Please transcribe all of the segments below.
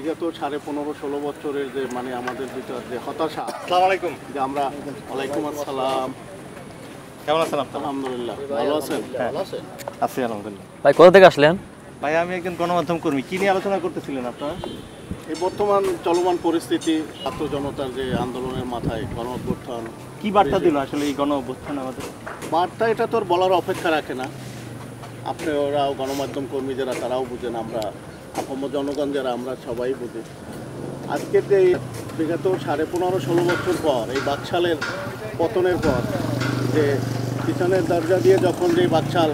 বিগত 15.5-16 বছরের যে মানে আমাদের ভিতর যে হতাশা। আসসালামু আলাইকুম। যে আমরা ওয়ালাইকুম আসসালাম। কেমন আছেন আপনি? আলহামদুলিল্লাহ ভালো আছেন? ভালো আছেন? আছি আলহামদুলিল্লাহ। ভাই কোথা থেকে আসলেন? ভাই আমি একজন গণমাধ্যম কর্মী। কি নিয়ে আলোচনা করতেছিলেন আপনারা? এই বর্তমান চলমান পরিস্থিতি, ছাত্র জনতার যে আন্দোলনের মাথায় গণ অভ্যুত্থান, কি বার্তা দিল আসলে এই গণ অভ্যুত্থান আমাদের? বার্তা এটা তো আর বলার অপেক্ষা রাখে না। আপনি ওরাও গণমাধ্যম কর্মী যারা তারাও বুঝেন, আমরা আপামর জনগণ যারা আমরা সবাই বুঝি। আজকের যে বিগত 15.5-16 বছর পর এই বাকশালের পতনের পর যে পিছনের দরজা দিয়ে যখন যে বাকশাল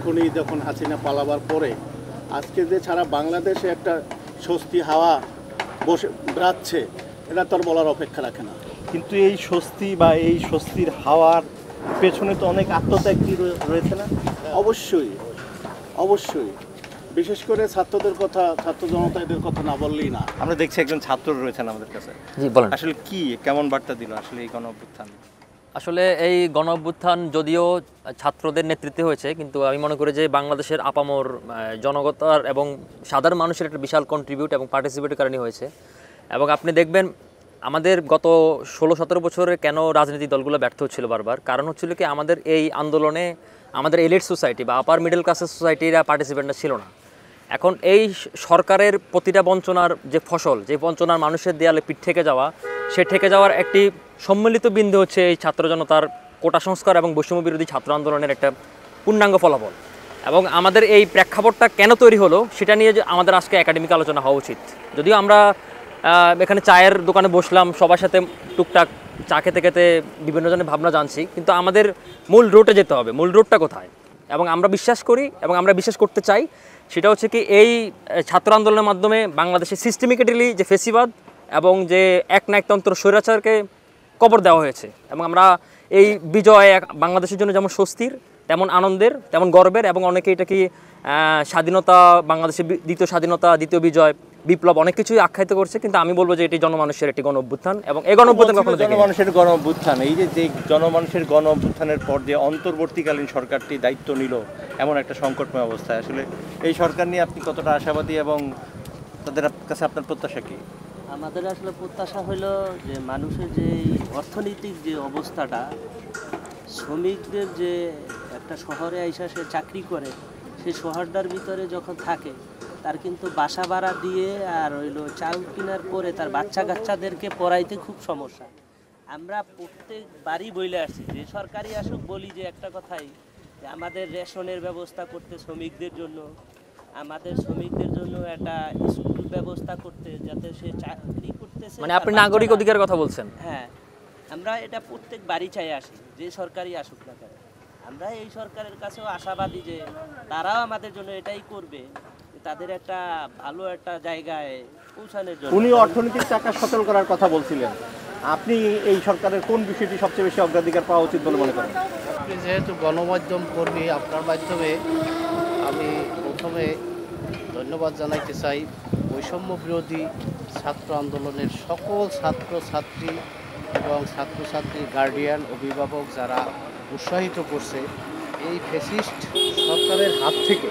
খুনি যখন হাসিনা পালাবার পরে আজকে যে সারা বাংলাদেশে একটা স্বস্তি হাওয়া বসে বেড়াচ্ছে, এটা তো আর বলার অপেক্ষা রাখে না। কিন্তু এই স্বস্তি বা এই স্বস্তির হাওয়ার পেছনে তো অনেক আত্মত্যাগ রয়েছে না? অবশ্যই অবশ্যই, বিশেষ করে ছাত্রদের কথা, ছাত্র জনতা এদের কথা না বললেই না। আমরা দেখছি একজন ছাত্র রয়েছেন আমাদের কাছে। জি বলেন। আসলে কি কেমন বার্তা দিল আসলে এই গণ অভ্যুত্থান? আসলে এই গণ অভ্যুত্থান যদিও ছাত্রদের নেতৃত্বে হয়েছে, কিন্তু আমি মনে করি যে বাংলাদেশের আপামর জনগতার এবং সাধারণ মানুষের একটা বিশাল কন্ট্রিবিউট এবং পার্টিসিপেটের কারণে হয়েছে। এবং আপনি দেখবেন আমাদের গত 16-17 বছরে কেন রাজনৈতিক দলগুলো ব্যর্থ হচ্ছিল বারবার, কারণ হচ্ছিল কি আমাদের এই আন্দোলনে আমাদের এলিট সোসাইটি বা আপার মিডল ক্লাসের সোসাইটিরা পার্টিসিপেন্টরা ছিল না। এখন এই সরকারের প্রতিটা বঞ্চনার যে ফসল, যে বঞ্চনার মানুষের দেয়ালে পিঠ থেকে যাওয়া, সে ঠেকে যাওয়ার একটি সম্মিলিত বিন্দু হচ্ছে এই ছাত্র জনতার কোটা সংস্কার এবং বৈষম্য বিরোধী ছাত্র আন্দোলনের একটা পূর্ণাঙ্গ ফলাফল। এবং আমাদের এই প্রেক্ষাপটটা কেন তৈরি হলো সেটা নিয়ে যে আমাদের আজকে একাডেমিক আলোচনা হওয়া উচিত। যদিও আমরা এখানে চায়ের দোকানে বসলাম, সবার সাথে টুকটাক চা খেতে খেতে বিভিন্ন জনের ভাবনা জানছি, কিন্তু আমাদের মূল রুটে যেতে হবে। মূল রুটটা কোথায়? এবং আমরা বিশ্বাস করি এবং আমরা বিশ্বাস করতে চাই সেটা হচ্ছে কি এই ছাত্র আন্দোলনের মাধ্যমে বাংলাদেশে সিস্টেমিক্যালি যে ফেসিবাদ এবং যে একনায়কতন্ত্র স্বৈরাচারকে কবর দেওয়া হয়েছে। এবং আমরা এই বিজয় বাংলাদেশের জন্য যেমন স্বস্তির, তেমন আনন্দের, তেমন গর্বের, এবং অনেকে এটা কি স্বাধীনতা, বাংলাদেশের দ্বিতীয় স্বাধীনতা, দ্বিতীয় বিজয়, বিপ্লব অনেক কিছুই আখ্যায়িত করছে। কিন্তু আমি বলবো যে এটি জনমানুষের একটি গণ অভ্যুত্থান, এবং এই গণ অভ্যুত্থান কখনো জনমানুষের গণ অভ্যুত্থান, এই যে জনমানুষের গণ অভ্যুত্থানের পর যে অন্তর্বর্তীকালীন সরকারটি দায়িত্ব নিল এমন একটা সংকটময় অবস্থায়, আসলে এই সরকার নিয়ে আপনি কতটা আশাবাদী এবং তাদের কাছে আপনার প্রত্যাশা কি? আমাদের আসলে প্রত্যাশা হলো যে মানুষের যে অর্থনৈতিক যে অবস্থাটা, শ্রমিকদের যে একটা শহরে আইসা সে চাকরি করে, সেই শহরটার ভিতরে যখন থাকে তার কিন্তু বাসা ভাড়া দিয়ে আর হইলো চাল কেনার পরে তার বাচ্চা কাচ্চাদেরকে পড়াইতে খুব সমস্যা। আমরা প্রত্যেক বাড়ি বইলে আসছি, যে সরকারি আসুক বলি যে একটা কথাই, যে আমাদের রেশনের ব্যবস্থা করতে শ্রমিকদের জন্য, আমাদের শ্রমিকদের জন্য একটা স্কুল ব্যবস্থা করতে, যাতে সে চাকরি করতেছে, মানে আপনি নাগরিক অধিকারের কথা বলছেন। হ্যাঁ, আমরা এটা প্রত্যেক বাড়ি চাই আসি, যে সরকারই আসুক না কেন। আমরা এই সরকারের কাছেও আশাবাদী যে তারাও আমাদের জন্য এটাই করবে, তাদের একটা ভালো একটা জায়গায় পৌঁছানোর জন্য। উনি অর্থনৈতিক চাকা সচল করার কথা বলছিলেন, আপনি এই সরকারের কোন বিষয়টি সবচেয়ে বেশি অগ্রাধিকার পাওয়া উচিত বলে মনে করেন? আপনি যেহেতু গণমাধ্যম কর্মী, আপনার মাধ্যমে আমি প্রথমে ধন্যবাদ জানাইতে চাই বৈষম্য বিরোধী ছাত্র আন্দোলনের সকল ছাত্রছাত্রী এবং ছাত্রছাত্রীর গার্ডিয়ান, অভিভাবক যারা উৎসাহিত করছে এই ফ্যাসিস্ট সরকারের হাত থেকে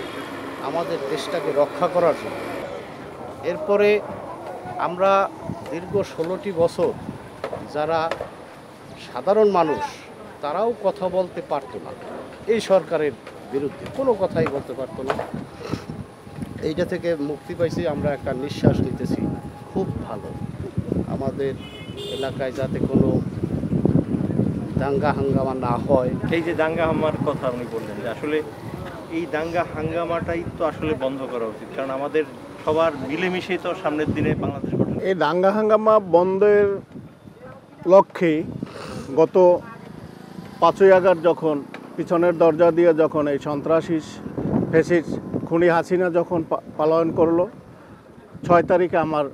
আমাদের দেশটাকে রক্ষা করার জন্য। এরপরে আমরা দীর্ঘ 16টি বছর যারা সাধারণ মানুষ তারাও কথা বলতে পারতো না, এই সরকারের বিরুদ্ধে কোনো কথাই বলতে পারতো না, এইটা থেকে মুক্তি পাইছি, আমরা একটা নিঃশ্বাস নিতেছি, খুব ভালো। আমাদের এলাকায় যাতে কোনো দাঙ্গা হাঙ্গামা না হয়। এই যে দাঙ্গা হাঙ্গামার কথা আপনি বললেন, যে আসলে এই দাঙ্গা হাঙ্গামাটাই তো আসলে বন্ধ করা উচিত, কারণ আমাদের সবার মিলেমিশেই তো সামনের দিনে বাংলাদেশ গঠন। এই দাঙ্গা হাঙ্গামা বন্ধের লক্ষ্যে গত 5ই আগস্ট যখন পিছনের দরজা দিয়ে যখন এই সন্ত্রাসী ফ্যাসিস্ট খুনি হাসিনা যখন পালায়ন করলো, 6 তারিখে আমার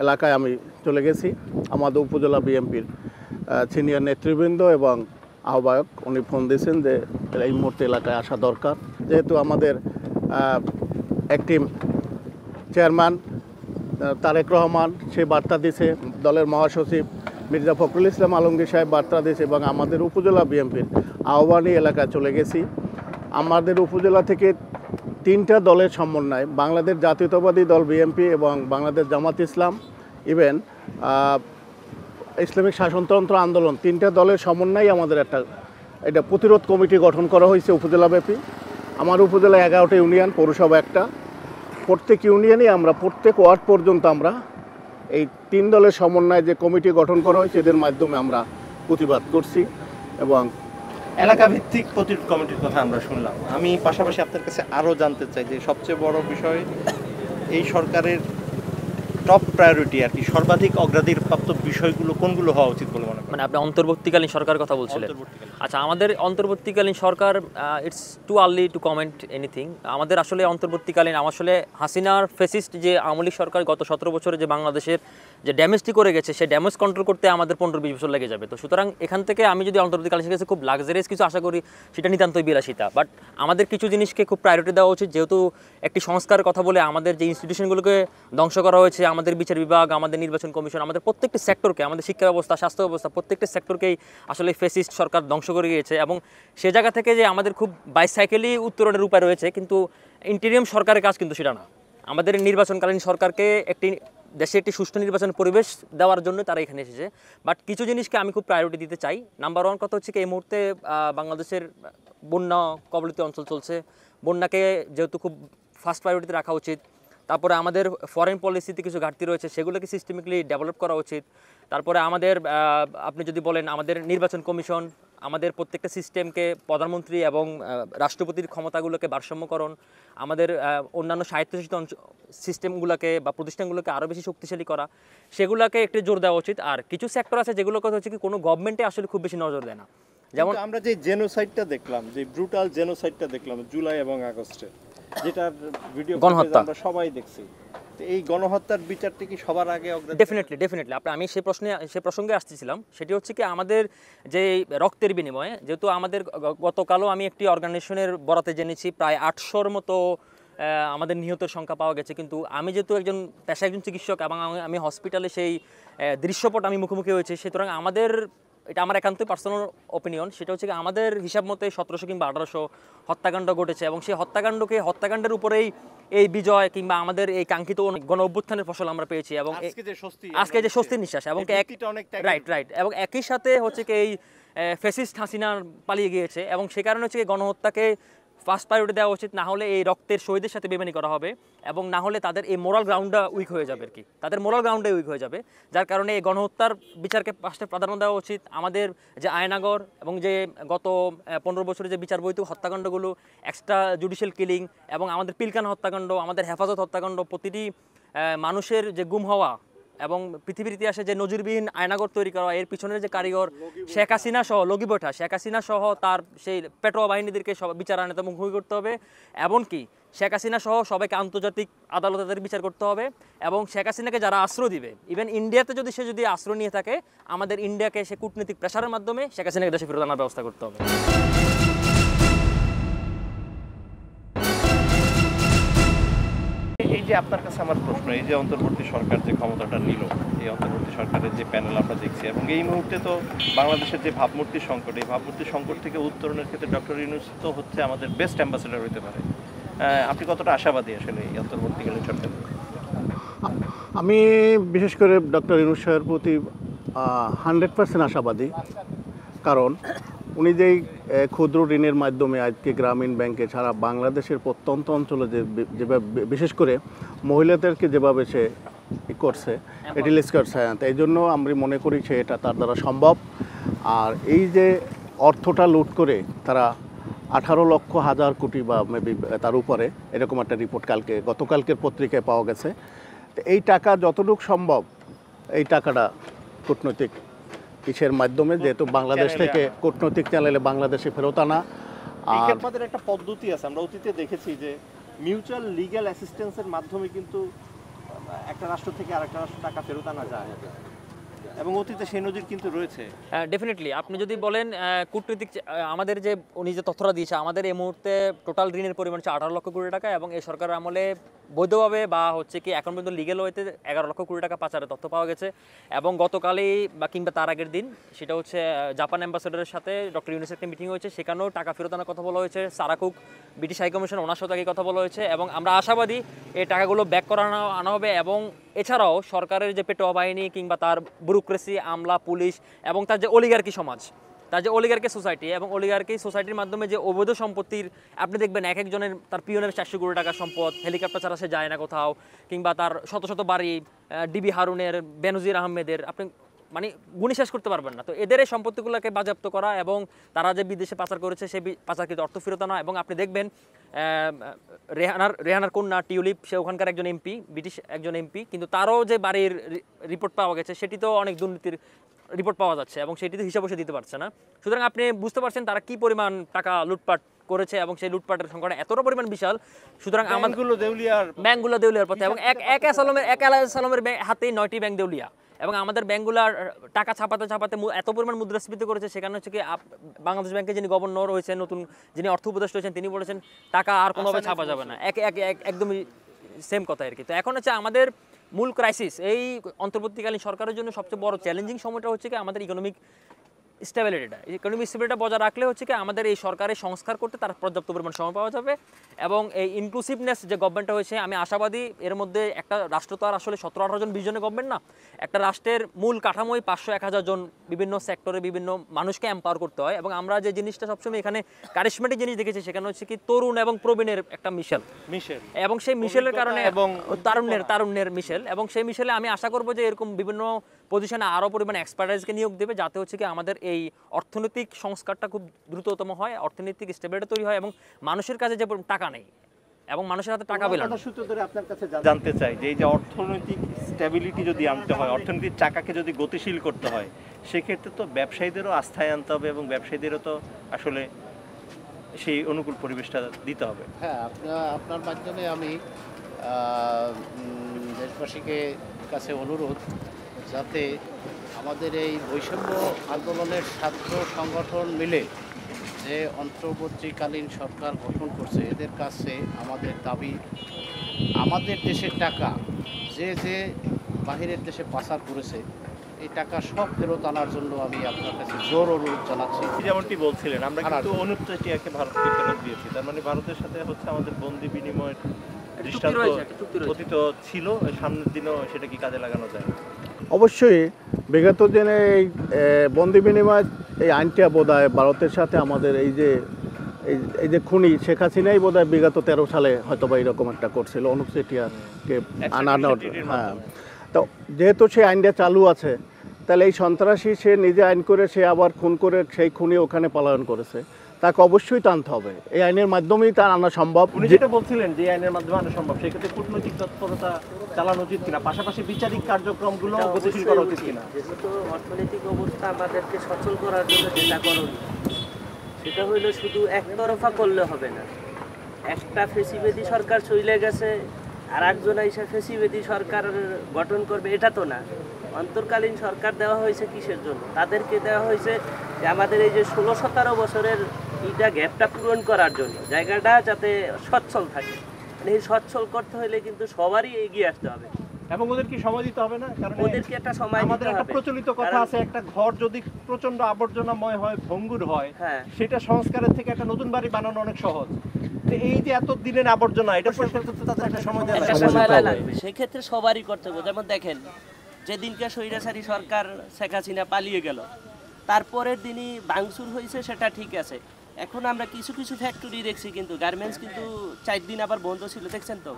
এলাকায় আমি চলে গেছি। আমাদের উপজেলা বিএনপির সিনিয়র নেতৃবৃন্দ এবং আহ্বায়ক উনি ফোন দিয়েছেন যে এই মুহূর্তে এলাকায় আসা দরকার, যেহেতু আমাদের অ্যাক্টিভ চেয়ারম্যান তারেক রহমান সে বার্তা দিয়েছে, দলের মহাসচিব মির্জা ফখরুল ইসলাম আলমগীর সাহেব বার্তা দিয়েছে, এবং আমাদের উপজেলা বিএনপির আহ্বানী এলাকায় চলে গেছি। আমাদের উপজেলা থেকে তিনটা দলের সমন্বয়, বাংলাদেশ জাতীয়তাবাদী দল বিএনপি এবং বাংলাদেশ জামাত ইসলাম, ইভেন ইসলামিক শাসনতন্ত্র আন্দোলন, তিনটা দলের সমন্বয়ে আমাদের এটা প্রতিরোধ কমিটি গঠন করা হয়েছে উপজেলাব্যাপী। আমার উপজেলায় 11টা ইউনিয়ন, পৌরসভা একটা, প্রত্যেক ইউনিয়নে আমরা প্রত্যেক ওয়ার্ড পর্যন্ত আমরা এই তিন দলের সমন্বয়ে যে কমিটি গঠন করা হয়েছে এদের মাধ্যমে আমরা প্রতিবাদ করছি। এবং এলাকা ভিত্তিক প্রতিরোধ কমিটির কথা আমরা শুনলাম। আমি পাশাপাশি আপনার কাছে আরও জানতে চাই যে সবচেয়ে বড় বিষয় এই সরকারের টপ প্রায়োরিটি আর কি, সর্বাধিক অগ্রাধিকারপ্রাপ্ত বিষয়গুলো কোনগুলো হওয়া উচিত বলে মনে করেন? মানে আপনি অন্তর্বর্তীকালীন সরকার কথা বলছিলেন? অন্তর্বর্তীকালীন। আচ্ছা, আমাদের অন্তর্বর্তীকালীন সরকার, it's too early to comment anything. আমাদের আসলে অন্তর্বর্তীকালীন, আসলে হাসিনার ফেসিস্ট যে আওয়ামী লীগ সরকার গত 17 বছরে যে বাংলাদেশের যে ড্যামেজটি করে গেছে, সেই ড্যামেজ কন্ট্রোল করতে আমাদের 15-20 বছর লেগে যাবে। তো সুতরাং এখান থেকে আমি যদি অন্তর্বর্তীকালীন কাছে খুব লাক্সারিয়াস কিছু আশা করি, সেটা নিতান্তই বিলাসিতা। বাট আমাদের কিছু জিনিসকে খুব প্রায়োরিটি দেওয়া উচিত, যেহেতু একটি সংস্কারের কথা বলে আমাদের যে ইনস্টিটিউশনগুলোকে ধ্বংস করা হয়েছে, আমাদের বিচার বিভাগ, আমাদের নির্বাচন কমিশন, আমাদের প্রত্যেকটি সেক্টরকে, আমাদের শিক্ষা ব্যবস্থা, স্বাস্থ্য ব্যবস্থা, প্রত্যেকটি সেক্টরকেই আসলে ফেসিস্ট সরকার ধ্বংস করে গিয়েছে। এবং সে জায়গা থেকে যে আমাদের খুব বাইসাইকেলই উত্তরণের উপায় রয়েছে, কিন্তু ইন্টিরিয়াম সরকারের কাজ কিন্তু সেটা না। আমাদের নির্বাচনকালীন সরকারকে দেশে একটি সুষ্ঠু নির্বাচনের পরিবেশ দেওয়ার জন্য তারা এখানে এসেছে। বাট কিছু জিনিসকে আমি খুব প্রায়োরিটি দিতে চাই। নাম্বার 1 কথা হচ্ছে কি, এই মুহূর্তে বাংলাদেশের বন্যা কবলিত অঞ্চল চলছে, বন্যাকে যেহেতু খুব ফার্স্ট প্রায়োরিটিতে রাখা উচিত। তারপরে আমাদের ফরেন পলিসিতে কিছু ঘাটতি রয়েছে, সেগুলোকে সিস্টেমিকলি ডেভেলপ করা উচিত। তারপরে আমাদের আপনি যদি বলেন আমাদের নির্বাচন কমিশন, আমাদের প্রত্যেকটা সিস্টেমকে প্রধানমন্ত্রী এবং রাষ্ট্রপতির ক্ষমতাগুলোকে ভারসাম্যকরণ, আমাদের অন্যান্য স্বায়ত্তশাসিত সিস্টেমগুলোকে বা প্রতিষ্ঠানগুলোকে আরও বেশি শক্তিশালী করা, সেগুলোকে একটু জোর দেওয়া উচিত। আর কিছু সেক্টর আছে যেগুলো কথা হচ্ছে কি কোনো গভর্নমেন্টে আসলে খুব বেশি নজর দেয় না। যেমন আমরা যে জেনোসাইডটা দেখলাম, যে ব্রুটাল জেনোসাইডটা দেখলাম জুলাই এবং আগস্টে, যেটার ভিডিও গণহত্যা আমরা সবাই দেখছি, তো এই গণহত্যার বিচারটি কি সবার আগে ডেফিনেটলি আমি সে প্রসঙ্গে আসতেছিলাম। সেটি হচ্ছে কি, আমাদের যে রক্তের বিনিময়ে, যেহেতু আমাদের গতকালও আমি একটি অর্গানাইজেশনের বরাতে জেনেছি প্রায় 800-র মতো আমাদের নিহতের সংখ্যা পাওয়া গেছে। কিন্তু আমি যেহেতু একজন চিকিৎসক এবং আমি হসপিটালে সেই দৃশ্যপট আমি মুখোমুখি হয়েছি, সুতরাং এটা আমার একান্তই পার্সোনাল অপিনিয়ন, সেটা হচ্ছে কি আমাদের হিসাব মতে 1700 কিংবা 1800 হত্যাকাণ্ড ঘটেছে। এবং সেই হত্যাকাণ্ডের উপরেই এই বিজয় কিংবা আমাদের এই কাঙ্ক্ষিত গণ অভ্যুত্থানের ফসল আমরা পেয়েছি। এবং আজকে যে স্বস্তির নিঃশ্বাস, এবং রাইট এবং একই সাথে হচ্ছে কি এই ফ্যাসিস্ট হাসিনা পালিয়ে গিয়েছে। এবং সে কারণে হচ্ছে গণহত্যাকে ফার্স্ট প্রায়োরিটি দেওয়া উচিত, না হলে এই রক্তের শহীদের সাথে বেমানি করা হবে, এবং না হলে তাদের এই মোরাল গ্রাউন্ডটা উইক হয়ে যাবে আর কি, তাদের মোরাল গ্রাউন্ডে উইক হয়ে যাবে। যার কারণে এই গণহত্যার বিচারকে ফার্স্টে প্রাধান্য দেওয়া উচিত। আমাদের যে আয়নাগর এবং যে গত 15 বছরে যে বিচার বহির্ভূত হত্যাকাণ্ডগুলো, এক্সট্রা জুডিশিয়াল কিলিং এবং আমাদের পিলখানা হত্যাকাণ্ড, আমাদের হেফাজত হত্যাকাণ্ড, প্রতিটি মানুষের যে গুম হওয়া এবং পৃথিবীর ইতিহাসে যে নজিরবিহীন আয়নাগর তৈরি করা, এর পিছনের যে কারিগর শেখ হাসিনা সহ শেখ হাসিনা সহ তার সেই পেটোয়া বাহিনীদেরকে সব বিচার আনাতে মুখোমুখি করতে হবে। এমনকি শেখ হাসিনা সহ সবাইকে আন্তর্জাতিক আদালতে তাদের বিচার করতে হবে। এবং শেখ হাসিনাকে যারা আশ্রয় দিবে, ইভেন ইন্ডিয়াতে সে যদি আশ্রয় নিয়ে থাকে, আমাদের ইন্ডিয়াকে সে কূটনৈতিক প্রেশারের মাধ্যমে শেখ হাসিনাকে দেশে ফেরত আনার ব্যবস্থা করতে হবে। এই যে আপনার কাছে আমার প্রশ্ন, এই যে অন্তর্বর্তী সরকার যে ক্ষমতাটা নিল, এই অন্তর্বর্তী সরকারের যে প্যানেল আমরা দেখছি, এবং এই মুহূর্তে তো বাংলাদেশের যে ভাবমূর্তির সংকট, এই ভাবমূর্তির সংকট থেকে উত্তরণের ক্ষেত্রে ডক্টর ইউনূস তো হচ্ছে আমাদের বেস্ট অ্যাম্বাসেডর হতে পারে। আপনি কতটা আশাবাদী আসলে এই অন্তর্বর্তীকালীন সরকার? আমি বিশেষ করে ডক্টর ইউনূস সাহেবের প্রতি 100% আশাবাদী। কারণ উনি যেই ক্ষুদ্র ঋণের মাধ্যমে আজকে গ্রামীণ ব্যাংকে সারা বাংলাদেশের প্রত্যন্ত অঞ্চলে যেভাবে বিশেষ করে মহিলাদেরকে যেভাবে সে করছে, রিলিজ করছে, এই জন্য আমরা মনে করি সে এটা তার দ্বারা সম্ভব। আর এই যে অর্থটা লুট করে তারা 18 লক্ষ হাজার কোটি বা মেবি তার উপরে এরকম একটা রিপোর্ট গতকালকের পত্রিকায় পাওয়া গেছে। তো এই টাকা যতটুকু সম্ভব এই টাকাটা কূটনৈতিক কিসের মাধ্যমে, যেহেতু বাংলাদেশ থেকে কূটনৈতিক চ্যানেলে বাংলাদেশে ফেরত আনা। আর আমাদের একটা পদ্ধতি আছে, আমরা অতীতে দেখেছি যে মিউচুয়াল লিগ্যাল অ্যাসিস্ট্যান্সের মাধ্যমে কিন্তু একটা রাষ্ট্র থেকে আরেকটা রাষ্ট্র টাকা ফেরত আনা যায়। এবং অতীতে সেই নজির কিন্তু রয়েছে। ডেফিনেটলি আপনি যদি বলেন কূটনৈতিক আমাদের যে উনি যে তথ্যটা দিয়েছে, আমাদের এই মুহূর্তে টোটাল ঋণের পরিমাণ হচ্ছে 18 লক্ষ কোটি টাকা, এবং এই সরকারের আমলে বৈধভাবে বা হচ্ছে কি এখন পর্যন্ত লিগেল ওয়েতে 11 লক্ষ কোটি টাকা পাচারের তথ্য পাওয়া গেছে। এবং গতকালই বা কিংবা তার আগের দিন সেটা হচ্ছে জাপান অ্যাম্বাসেডারের সাথে ডক্টর ইউনুসের একটা মিটিং হয়েছে, সেখানেও টাকা ফেরত আনার কথা বলা হয়েছে। সারা কুক ব্রিটিশ হাইকমিশন ওনার সাথে একই কথা বলা হয়েছে, এবং আমরা আশাবাদী এই টাকাগুলো ব্যাক আনা হবে। এবং এছাড়াও সরকারের যে পেটোয়া বাহিনী কিংবা তার ব্যুরোক্রেসি, আমলা, পুলিশ এবং তার যে অলিগার্কি সমাজ, তার যে অলিগার্কি সোসাইটি এবং অলিগার্কি সোসাইটির মাধ্যমে যে অবৈধ সম্পত্তির আপনি দেখবেন এক একজনের, তার পিয়নের 400 কোটি টাকা সম্পদ, হেলিকপ্টার ছাড়া সে যায় না কোথাও, কিংবা তার শত শত বাড়ি, ডিবি হারুনের, বেনজির আহমেদের, আপনি মানে গুণী শেষ করতে পারবেন না। তো এদের এই সম্পত্তিগুলোকে বাজেয়াপ্ত করা এবং তারা যে বিদেশে পাচার করেছে সেই পাচারকৃত অর্থ ফেরত আনা। এবং আপনি দেখবেন রেহানার কন্যা টিউলিপ, সে ওখানকার একজন এমপি, ব্রিটিশ একজন এমপি, কিন্তু তারও যে বাড়ির রিপোর্ট পাওয়া গেছে সেটিতেও অনেক দুর্নীতির রিপোর্ট পাওয়া যাচ্ছে এবং সেটিতে হিসাব বসে দিতে পারছে না। সুতরাং আপনি বুঝতে পারছেন তারা কি পরিমাণ টাকা লুটপাট করেছে এবং সেই লুটপাটের সংখ্যাটা এতটা পরিমাণ বিশাল। সুতরাং ব্যাংকগুলো দেউলিয়ার পথে, এবং এক আলামের হাতেই 9টি ব্যাংক দেউলিয়া, এবং আমাদের ব্যাংকগুলার টাকা ছাপাতে এত পরিমাণ মুদ্রাস্ফীতি করেছে। সেখানে হচ্ছে কি বাংলাদেশ ব্যাংকে যিনি গভর্নর হয়েছেন, নতুন যিনি অর্থ উপদেষ্টা হয়েছেন, তিনি বলেছেন টাকা আর কোনোভাবে ছাপা যাবে না। একদমই সেম কথা আর কি। তো এখন হচ্ছে আমাদের মূল ক্রাইসিস, এই অন্তর্বর্তীকালীন সরকারের জন্য সবচেয়ে বড় চ্যালেঞ্জিং সময়টা হচ্ছে কি আমাদের ইকোনমিক স্টেবিলিটিটা। ইকোনমিক স্টেবিলিটি বজায় রাখলে হচ্ছে কি আমাদের এই সরকারের সংস্কার করতে তার পর্যাপ্ত পরিমাণ সময় পাওয়া যাবে। এবং এই ইনক্লুসিভনেস যে গভর্নমেন্টটা হয়েছে, আমি আশাবাদী এর মধ্যে একটা রাষ্ট্র তো আর আসলে 17-18 জন 20 জনের গভর্নমেন্ট না, একটা রাষ্ট্রের মূল কাঠামোই 500-1000 জন বিভিন্ন সেক্টরে বিভিন্ন মানুষকে এম্পাওয়ার করতে হয়। এবং আমরা যে জিনিসটা সবসময় এখানে কারিশমেটিক জিনিস দেখেছি সেখানে হচ্ছে কি তরুণ এবং প্রবীণের একটা মিশেল, এবং সেই মিশেলের কারণে এবং তারুণ্যের মিশেল, এবং সেই মিশেলে আমি আশা করবো যে এরকম বিভিন্ন পজিশনে আরও পরিমাণে এক্সপার্টাইজকে নিয়োগ দেবে, যাতে হচ্ছে কি আমাদের এই অর্থনৈতিক সংস্কারটা খুব দ্রুততম হয়, অর্থনৈতিক স্টেবিলিটি তৈরি হয় এবং মানুষের কাছে যে টাকা নেই এবং মানুষের হাতে টাকা পেলাম। সূত্র ধরে আপনার কাছে জানতে চাই যে এই যে অর্থনৈতিক স্টেবিলিটি যদি আনতে হয়, অর্থনৈতিক চাকাকে যদি গতিশীল করতে হয়, সেক্ষেত্রে তো ব্যবসায়ীদেরও আস্থায় আনতে হবে এবং ব্যবসায়ীদেরও তো আসলে সেই অনুকূল পরিবেশটা দিতে হবে। হ্যাঁ, আপনার মাধ্যমে আমি দেশবাসীকে কাছে অনুরোধ, যাতে আমাদের এই বৈষম্য আন্দোলনের ছাত্র সংগঠন মিলে যে অন্তর্বর্তীকালীন সরকার গঠন করছে, এদের কাছে আমাদের দাবি, আমাদের দেশের টাকা যে বাহিরের দেশে পাচার করেছে এই টাকা সব ফেরত আনার জন্য আমি আপনার কাছে জোর অনুরোধ জানাচ্ছি। যেমনটি বলছিলেন, আমরা কিন্তু 29 টিয়াকে ভারতকে ফেরত দিয়েছি, তার মানে ভারতের সাথে হচ্ছে আমাদের বন্দি বিনিময়ের দৃষ্টান্ত অতীত ছিল, সামনের দিনেও সেটা কি কাজে লাগানো যায়? অবশ্যই বিগত দিনে এই বন্দি বিনিময় এই আইনটা বোধহয় ভারতের সাথে আমাদের এই যে খুনি শেখ হাসিনাই বোধহয় বিগত 13 সালে হয়তো বা এরকম একটা করছিল, 29 টিয়াকে আনানোর। হ্যাঁ, তো যেহেতু সেই আইনটা চালু আছে, তাহলে এই সন্ত্রাসী সে নিজে আইন করে সে আবার খুন করে সেই খুনি ওখানে পলায়ন করেছে, তাকে অবশ্যই টানতে হবে। এই আইনের মাধ্যমেই তার আনা সম্ভব। উনি যেটা বলছিলেন যে আইনের মাধ্যমে আনা সম্ভব, সেক্ষেত্রে কূটনৈতিক তৎপরতা চালানো উচিত কিনা, পাশাপাশি বিচারিক কার্যক্রমগুলো গতিশীল করা উচিত কিনা? যেহেতু অর্থনৈতিক অবস্থা আমাদেরকে সচল করার জন্য যেটা করণীয় সেটা হইলো শুধু একতরফা করলে হবে না। একটা ফেসিবেদি সরকার চলে গেছে, আর একজন এসে ফেসিবেদি সরকার গঠন করবে, এটা তো না। অন্তর্কালীন সরকার দেওয়া হয়েছে কিসের জন্য? তাদেরকে দেওয়া হয়েছে যে আমাদের এই যে 16-17 বছরের এইটা গ্যাপটা পূরণ করার জন্য, জায়গাটা যাতে সচ্ছল থাকে। এই সচ্ছল করতে হলে কিন্তু সবারই এগিয়ে আসতে হবে এবং ওদের কি সময় দিতে হবে না? কারণ ওদেরকে একটা সময় আমাদের দিতে একটা হবে। প্রচলিত কথা আছে, একটা ঘর যদি প্রচন্ড আবর্জনাময় হয়, ভঙ্গুর হয়, হ্যাঁ, সেটা সংস্কারের থেকে একটা নতুন বাড়ি বানানো অনেক সহজ। তো এই যে এত দিনের আবর্জনা, এটা পরিষ্কার করতে তাদের একটা সময় দেওয়া একটা লাগবে। সময় লাগবে। সেক্ষেত্রে সবারই করতে হবে। যেমন দেখেন, যেদিনকে স্বৈরাচারী সরকার শেখ হাসিনা পালিয়ে গেল, তারপরের দিনই ভাঙচুর হয়েছে, সেটা ঠিক আছে। এখন আমরা কিছু কিছু ফ্যাক্টরি দেখছি, কিন্তু গার্মেন্টস কিন্তু 4 দিন আবার বন্ধ ছিল, দেখছেন তো,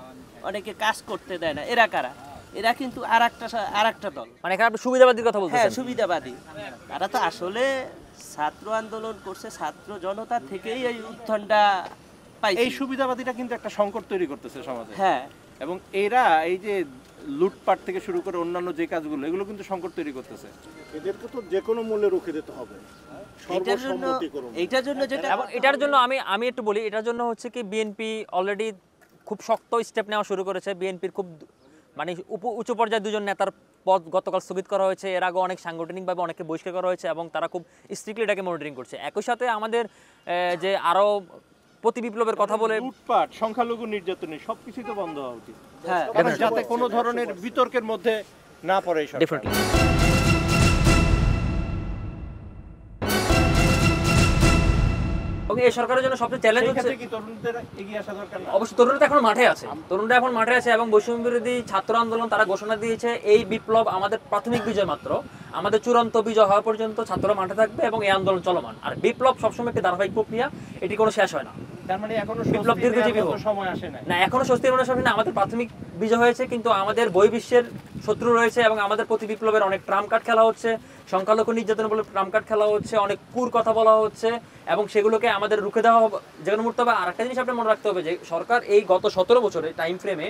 অনেকে কাজ করতে দেয় না। এরা কারা? এরা কিন্তু আর একটা দল, মানে এখানে আপনি সুবিধাবাদীর কথা বলতেছেন। হ্যাঁ, সুবিধাবাদী। তারা তো আসলে ছাত্র আন্দোলন করছে, ছাত্র জনতা থেকেই এই উত্থানটা পাইছে। এই সুবিধাবাদীরা কিন্তু একটা সংকট তৈরি করতেছে সমাজে। হ্যাঁ, এবং এরা এই যে লুটপাট থেকে শুরু করে অন্যান্য যে কাজগুলো, এগুলো কিন্তু সংকট তৈরি করতেছে। এদেরকে তো যে কোনো মূল্যে রুখে দিতে হবে। এইটার জন্য যেটা, এবং এটার জন্য আমি একটু বলি, এটার জন্য হচ্ছে কি বিএনপি অলরেডি খুব শক্ত স্টেপ নেওয়া শুরু করেছে। বিএনপির খুব মানে উচ্চ পর্যায়ে 2জন নেতার পদ গতকাল স্থগিত করা হয়েছে, এর আগে অনেক সাংগঠনিকভাবে অনেককে বহিষ্কার করা হয়েছে এবং তারা খুব স্ট্রিক্টলি এটাকে মনিটরিং করছে। একই সাথে আমাদের যে আরও প্রতি বিপ্লবের কথা বলে লুটপাট, সংখ্যালঘু নির্যাতনে সবকিছুই তো বন্ধ হওয়া উচিত, হ্যাঁ কারণ যাতে কোনো ধরনের বিতর্কের মধ্যে না পড়ে এই সরকার। ডেফিনেটলি এই সরকারের জন্য সবচেয়ে চ্যালেঞ্জ হচ্ছে কি তরুণদের এগিয়ে আসা দরকার না? অবশ্যই তরুণরা তো এখন মাঠে আছে, তরুণরা এখন মাঠে আছে এবং বৈষম্য বিরোধী ছাত্র আন্দোলন তারা ঘোষণা দিয়েছে এই বিপ্লব আমাদের প্রাথমিক বিজয় মাত্র, আমাদের চূড়ান্ত বিজয় হওয়া পর্যন্ত ছাত্ররা মাঠে থাকবে এবং এই আন্দোলন চলমান। আর বিপ্লব সবসময় একটি ধারাবাহিক প্রক্রিয়া, এটি কোনো শেষ হয় না। তার মানে এখনো বিপ্লব দীর্ঘজীবী হোক, সময় আসে না। না এখনো স্বস্তির মনে সময় না, আমাদের প্রাথমিক বিজয় হয়েছে কিন্তু আমাদের বহির্বিশ্বের শত্রু রয়েছে এবং আমাদের প্রতি বিপ্লবের অনেক ট্রাম্প কার্ড খেলা হচ্ছে, সংখ্যালঘু নির্যাতন বলে ট্রাম্প কার্ড খেলা হচ্ছে, অনেক কুর কথা বলা হচ্ছে এবং সেগুলোকে আমাদের রুখে দেওয়া যেন মুহূর্তে হবে। আর একটা জিনিস আপনি মনে রাখতে হবে যে সরকার এই গত 17 বছরের টাইম ফ্রেমে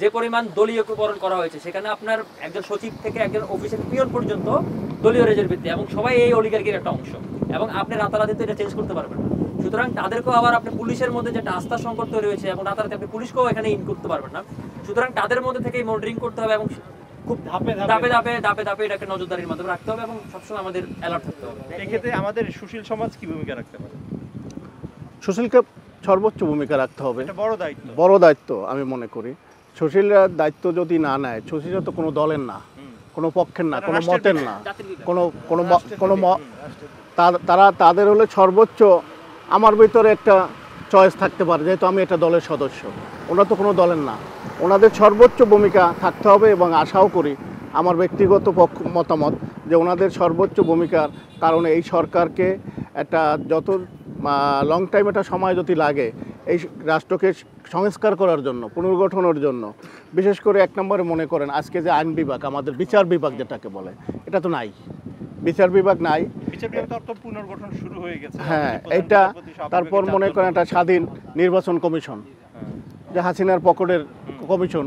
যে পরিমাণ দলীয়করণ করা হয়েছে, সেখানে আপনার একজন সচিব থেকে একজন অফিসের পিয়ন পর্যন্ত দলীয় রেজের ভিত্তি এবং সবাই এই অলিগার্কির একটা অংশ এবং আপনি রাতারাতি তো এটা চেঞ্জ করতে পারবেন না। সুতরাং তাদেরকেও আবার আপনি পুলিশের মধ্যে যেটা আস্থার সংকট তৈরি হয়েছে এবং রাতারাতি আপনি পুলিশকেও এখানে ইন করতে পারবেন না। সুতরাং তাদের মধ্যে থেকেই মনিটরিং করতে হবে এবং খুব ধাপে ধাপে এটাকে নজরদারির মাধ্যমে রাখতে হবে এবং সবসময় আমাদের অ্যালার্ট থাকতে হবে। এক্ষেত্রে আমাদের সুশীল সমাজ কি ভূমিকা রাখতে পারে? সুশীলকে সর্বোচ্চ ভূমিকা রাখতে হবে, এটা বড় দায়িত্ব। বড় দায়িত্ব আমি মনে করি। সুশীলরা দায়িত্ব যদি না নেয়, সুশীলরা তো কোনো দলের না, কোনো পক্ষের না, কোনো মতের না, তারা তাদের হলে সর্বোচ্চ আমার ভিতরে একটা চয়েস থাকতে পারে, যেহেতু আমি একটা দলের সদস্য, ওরা তো কোনো দলের না, ওনাদের সর্বোচ্চ ভূমিকা থাকতে হবে এবং আশাও করি আমার ব্যক্তিগত মতামত যে ওনাদের সর্বোচ্চ ভূমিকার কারণে এই সরকারকে একটা যত লং টাইম একটা সময় যদি লাগে এই রাষ্ট্রকে সংস্কার করার জন্য, পুনর্গঠনের জন্য, বিশেষ করে এক নম্বরে মনে করেন আজকে যে আইন বিভাগ, আমাদের বিচার বিভাগ যেটাকে বলে, এটা তো নাই, বিচার বিভাগ নাই। বিচার বিভাগ তো পুনর্গঠন শুরু হয়ে গেছে। হ্যাঁ, এটা তারপর মনে করেন একটা স্বাধীন নির্বাচন কমিশন, যে হাসিনার পকেটের কমিশন,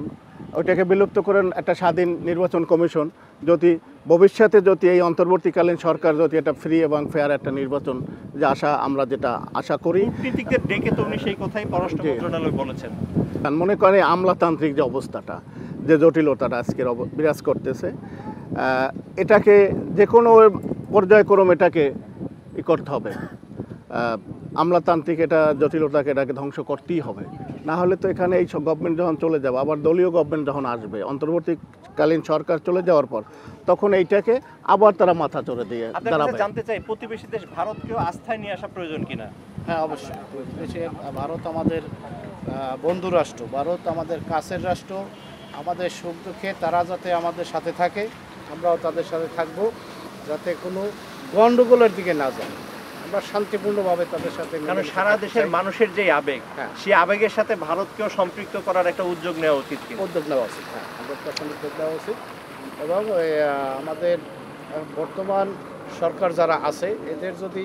ওইটাকে বিলুপ্ত করেন একটা স্বাধীন নির্বাচন কমিশন। যদি ভবিষ্যতে যদি এই অন্তর্বর্তীকালীন সরকার যদি একটা ফ্রি এবং ফেয়ার একটা নির্বাচন যে আমরা যেটা আশা করি, কূটনীতিকদের ডেকে তো উনি সেই কথাই পররাষ্ট্র মন্ত্রণালয় বলেছেন। মনে করে আমলাতান্ত্রিক যে অবস্থাটা, যে জটিলতাটা আজকের বিরাজ করতেছে, এটাকে যে কোনো পর্যায়ক্রমে এটাকে করতে হবে, আমলাতান্ত্রিক এটা জটিলতাকে এটাকে ধ্বংস করতেই হবে। না হলে তো এখানে এই গভর্নমেন্ট যখন চলে যাবে, আবার দলীয় গভর্নমেন্ট যখন আসবে, অন্তর্বর্তীকালীন সরকার চলে যাওয়ার পর, তখন এইটাকে আবার তারা মাথা চড়ে দিয়ে দাঁড়াবে। জানতে চাই প্রতিবেশী দেশ ভারতকেও আস্থায় নিয়ে আসা প্রয়োজন কিনা? হ্যাঁ, অবশ্যই। ভারত আমাদের বন্ধু রাষ্ট্র, ভারত আমাদের কাছের রাষ্ট্র, আমাদের সুখ দুঃখে তারা যাতে আমাদের সাথে থাকে, আমরাও তাদের সাথে থাকব, যাতে কোনো গণ্ডগোলের দিকে না যায়, আমরা শান্তিপূর্ণভাবে তাদের সাথে। কারণ সারা দেশের মানুষের যে আবেগ, সেই আবেগের সাথে ভারতকেও সম্পৃক্ত করার একটা উদ্যোগ নেওয়া উচিত। উদ্যোগ নেওয়া উচিত, হ্যাঁ, 100% উদ্যোগ নেওয়া উচিত। এবং আমাদের বর্তমান সরকার যারা আছে, এদের যদি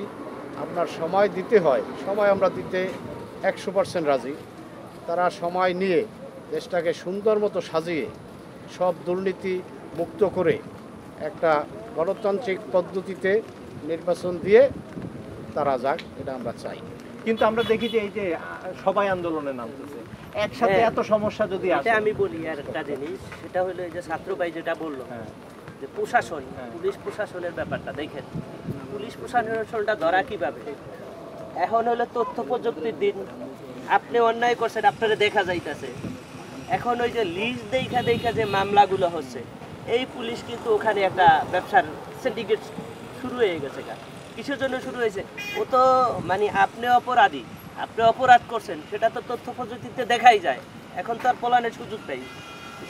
আপনার সময় দিতে হয়, সময় আমরা দিতে 100% রাজি। তারা সময় নিয়ে দেশটাকে সুন্দর মতো সাজিয়ে সব দুর্নীতি মুক্ত করে একটা গণতান্ত্রিক পদ্ধতিতে নির্বাচন দিয়ে তারা যাক, এটা আমরা চাই। কিন্তু আমরা দেখি যে এই যে সবাই আন্দোলনে নামতেছে, একসাথে এত সমস্যা যদি আসে। আমি বলি আর একটা জিনিস, সেটা হলো এই যে ছাত্র ভাই যেটা বললো, যে প্রশাসন, পুলিশ প্রশাসনের ব্যাপারটা দেখেন, পুলিশ প্রশাসনটা ধরা কিভাবে? এখন হলো তথ্য প্রযুক্তির দিন, আপনি অন্যায় করছেন, আপনারা দেখা যাইতেছে। এখন ওই যে লিজ দেখা যে মামলাগুলো হচ্ছে, এই পুলিশ কিন্তু ওখানে একটা ব্যবসার সিন্ডিকেট শুরু হয়ে গেছে। কিসের জন্য শুরু হয়েছে? ও তো মানে আপনি অপরাধী, আপনি অপরাধ করছেন, সেটা তো তথ্য প্রযুক্তিতে দেখাই যায়। এখন তো আর পলানের সুযোগ নেই,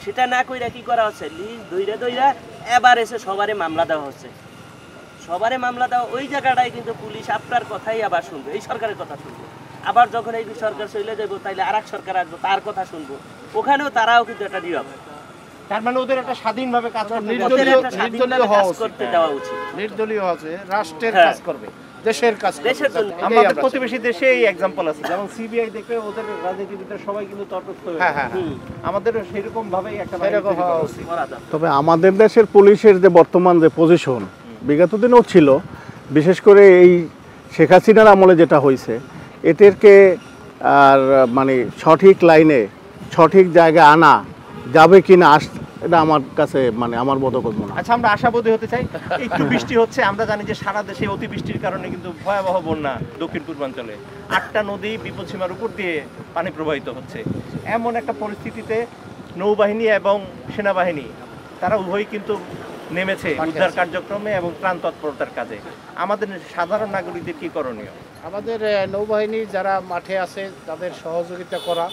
সেটা না কইরা কি করা হচ্ছে, লিজ দইরা এবার এসে সবারে মামলা দেওয়া হচ্ছে, সবারে মামলা দেওয়া। ওই জায়গাটায় কিন্তু পুলিশ আপনার কথাই আবার শুনবে, এই সরকারের কথা শুনবে। আবার যখন এই সরকার চলে যাবো, তাইলে আর এক সরকার আসবো, তার কথা শুনবো, ওখানেও তারাও কিন্তু একটা নীরব। তার মানে ওদের একটা স্বাধীনভাবে কাজ করতে দেওয়া উচিত, নির্দলীয় আছে, রাষ্ট্রের কাজ করবে, দেশের কাজ, দেশের জন্য। আমাদের প্রতিবেশী দেশে এই এক্সাম্পল আছে, যেমন সিবিআই দেখবে ওদের রাজনীতিবিদরা সবাই কিন্তু তটস্থ হয়ে যায়। আমাদেরও সেরকম ভাবেই একটা হওয়া উচিত। তবে আমাদের দেশের পুলিশের যে বর্তমান যে পজিশন, বিগত দিনেও ছিল, বিশেষ করে এই শেখ হাসিনার আমলে যেটা হয়েছে, এদেরকে আর মানে সঠিক লাইনে সঠিক জায়গায় আনা যাবে কি না এটা আমার কাছে মানে আমার বোধগম্য মনে হয়। আচ্ছা, আমরা আশাবাদী হতে চাই। একটু বৃষ্টি হচ্ছে, আমরা জানি যে সারা দেশে অতিবৃষ্টির কারণে কিন্তু ভয়াবহ বন্যা দক্ষিণ পূর্বাঞ্চলে 8টা নদী বিপদসীমার উপর দিয়ে পানি প্রবাহিত হচ্ছে। এমন একটা পরিস্থিতিতে নৌবাহিনী এবং সেনাবাহিনী তারা উভয়ই কিন্তু নেমেছে উদ্ধার কার্যক্রমে এবং ত্রাণ তৎপরতার কাজে। আমাদের সাধারণ নাগরিকদের কি করণীয়? আমাদের নৌবাহিনী যারা মাঠে আছে তাদের সহযোগিতা করা,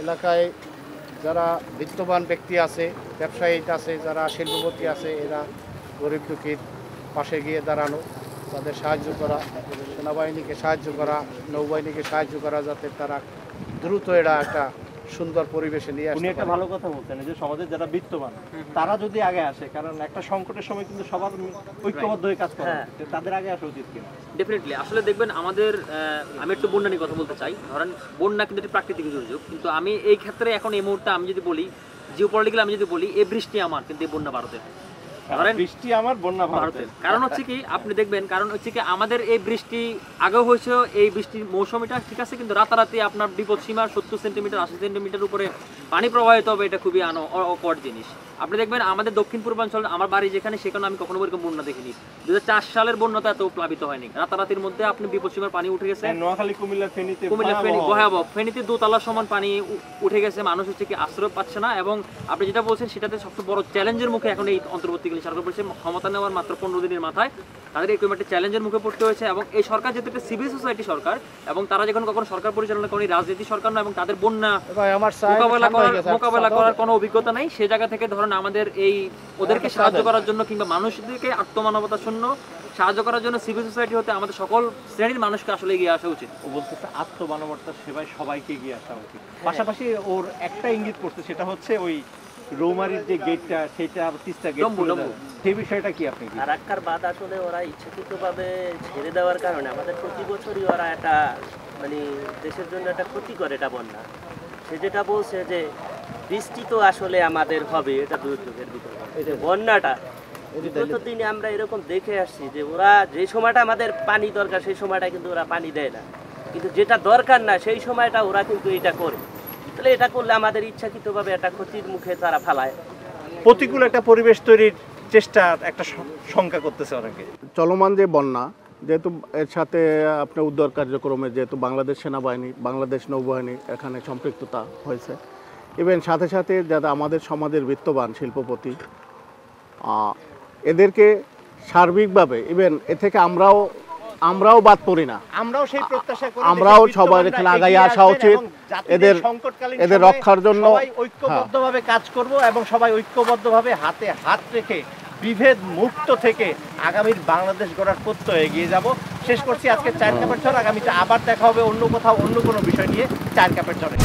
এলাকায় যারা বিত্তবান ব্যক্তি আছে, ব্যবসায়ী আছে, যারা শিল্পপতি আছে, এরা গরিব দুঃখীর পাশে গিয়ে দাঁড়ানো, তাদের সাহায্য করা, সেনাবাহিনীকে সাহায্য করা, নৌবাহিনীকে সাহায্য করা, যাতে তারা দ্রুত এটা একটা সুন্দর পরিবেশে নিয়ে উনি আসতে একটা পারে। ভালো কথা বলছেন যে সমাজের যারা বিত্তবান তারা যদি আগে আসে, কারণ একটা সংকটের সময় কিন্তু সবার ঐক্যবদ্ধ হয়ে কাজ করে, তাদের আগে আসা উচিত কিনা? ডেফিনেটলি। আসলে দেখবেন আমাদের আমি একটু বন্যা নিয়ে কথা বলতে চাই। ধরেন বন্যা কিন্তু একটি প্রাকৃতিক দুর্যোগ, কিন্তু আমি এই ক্ষেত্রে এখন এই মুহূর্তে আমি যদি বলি জিওপলিটিক্যাল, আমি যদি বলি এই বৃষ্টি আমার, কিন্তু এই বন্যা ভারতের। ধরেন বৃষ্টি আমার, বন্যা ভারতের। কারণ হচ্ছে কি, আপনি দেখবেন কারণ হচ্ছে কি, আমাদের এই বৃষ্টি আগেও হয়েছে, এই বৃষ্টির মৌসুমিটা ঠিক আছে, কিন্তু রাতারাতি আপনার বিপদ সীমার 70 সেন্টিমিটার 80 সেন্টিমিটার উপরে পানি প্রবাহিত হবে, এটা খুবই অকওয়ার্ড জিনিস। আপনি দেখবেন আমাদের দক্ষিণ পূর্বাঞ্চল, আমার বাড়ি যেখানে, সেখানে আমি কখনো এরকম বন্যা দেখিনি। 2004 সালের বন্যাতে এত প্লাবিত হয়নি। রাতারাতির মধ্যে আপনি বিপদ সীমার পানি উঠে গেছে। নোয়াখালী, কুমিল্লা, ফেনীতে ভয়াবহ। ফেনীতে 2 তলার সমান পানি উঠে গেছে, মানুষ হচ্ছে কি আশ্রয় পাচ্ছে না। এবং আপনি যেটা বলছেন সেটাতে সবচেয়ে বড় চ্যালেঞ্জের মুখে এখন এই অন্তর্বর্তীকালীন সরকার পড়ছে। ক্ষমতা নেওয়ার মাত্র 15 দিনের মাথায় তাদের এরকম একটা চ্যালেঞ্জের মুখে পড়তে হয়েছে। এবং এই সরকার যেহেতু একটা সিভিল সোসাইটি সরকার, এবং তারা যখন কখনো সরকার পরিচালনা করেন রাজনীতি সরকার না, এবং তাদের বন্যা মোকাবেলা করার কোনো অভিজ্ঞতা নেই, সে জায়গা থেকে ধরেন আমাদের এই ওদেরকে সাহায্য করার জন্য কিংবা মানুষদেরকে আত্মমানবতা শূন্য সাহায্য করার জন্য সিভিল সোসাইটি হতে আমাদের সকল শ্রেণীর মানুষকে আসলে এগিয়ে আসা উচিত। ও বলতেছে আত্মমানবতার সেবায় সবাইকে এগিয়ে আসা উচিত। পাশাপাশি ওর একটা ইঙ্গিত করতে, সেটা হচ্ছে ওই রৌমারির যে গেটটা, সেটা তিস্তা গেট, সেই বিষয়টা কি আপনি? ফারাক্কার বাঁধ আসলে ওরা ইচ্ছাকৃতভাবে ছেড়ে দেওয়ার কারণে আমাদের প্রতি বছরই ওরা একটা মানে দেশের জন্য একটা ক্ষতি করে এটা বন্যা। সে যেটা বলছে যে বৃষ্টি তো আসলে আমাদের হবে, এটা দুর্যোগের ভিতরে, এই যে বন্যাটা বিগত দিনে আমরা এরকম দেখে আসছি যে ওরা যে সময়টা আমাদের পানি দরকার সেই সময়টা কিন্তু ওরা পানি দেয় না, কিন্তু যেটা দরকার না সেই সময়টা ওরা কিন্তু এটা করে। তাহলে এটা করলে আমাদের ইচ্ছাকৃতভাবে একটা ক্ষতির মুখে তারা ফেলায়। প্রতিকূল একটা পরিবেশ তৈরির চেষ্টা একটা শঙ্কা করতেছে অনেকে। চলমান যে বন্যা, যেহেতু এর সাথে আপনার উদ্ধার কার্যক্রমে যেহেতু বাংলাদেশ সেনাবাহিনী, বাংলাদেশ নৌবাহিনী এখানে সম্পৃক্ততা হয়েছে, ইভেন সাথে সাথে যারা আমাদের সমাজের বিত্তবান শিল্পপতি, এদেরকে সার্বিকভাবে ইভেন এ থেকে আমরাও বাদ পড়ি না, আমরাও সেই প্রত্যাশা করি, আমরাও সবার এখানে আগাই আসা উচিত, এদের রক্ষার জন্য ঐক্যবদ্ধভাবে কাজ করব এবং সবাই ঐক্যবদ্ধভাবে হাতে হাত রেখে বিভেদ মুক্ত থেকে আগামীর বাংলাদেশ গড়ার প্রত্যয়ে এগিয়ে যাব। শেষ করছি আজকে 4 কাপের ঝড়। আগামীতে আবার দেখা হবে অন্য কোথাও অন্য কোনো বিষয় নিয়ে 4 কাপের ঝড়ে।